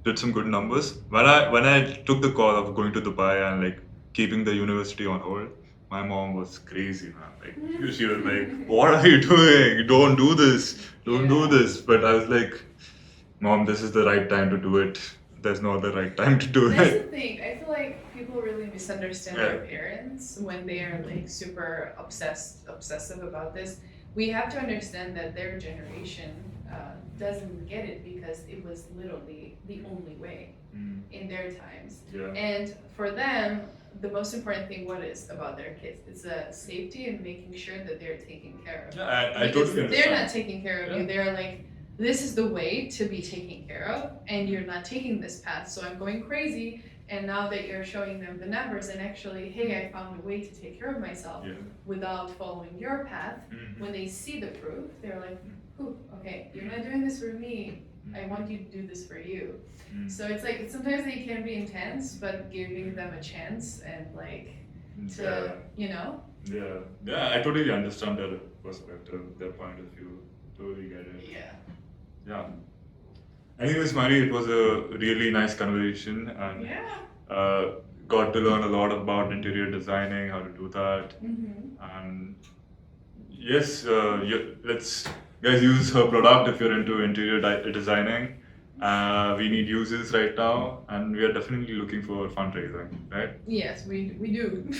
Did some good numbers. When I took the call of going to Dubai and like keeping the university on hold, my mom was crazy, man. Like she was like, "What are you doing? Don't do this. Don't do this." But I was like, "Mom, this is the right time to do it. There's no other right time to do That's it." the thing. I feel like people really misunderstand their parents when they are like super obsessive about this. We have to understand that their generation doesn't get it because it was literally the only way in their times. Yeah. And for them, the most important thing about their kids is safety and making sure that they're taken care of. Yeah, I Because totally understand. they're not taking care of you. They're like, this is the way to be taken care of, and you're not taking this path, so I'm going crazy. And now that you're showing them the numbers and actually, hey, I found a way to take care of myself without following your path, when they see the proof, they're like, ooh, okay, you're not doing this for me. I want you to do this for you. So it's like sometimes they can be intense, but giving them a chance and like to, Yeah, I totally understand their perspective, their point of view. Totally get it. Yeah. Anyways, Mari, it was a really nice conversation and got to learn a lot about interior designing, how to do that. And yes, let's guys use her product if you're into interior designing. We need users right now, and we are definitely looking for fundraising, right? Yes, we do.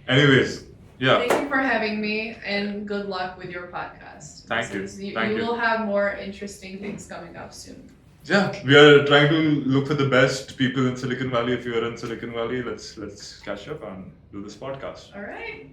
Anyways, yeah. Thank you for having me, and good luck with your podcast. Thank you. You will have more interesting things coming up soon. Yeah, we are trying to look for the best people in Silicon Valley. If you are in Silicon Valley, let's catch up and do this podcast. All right.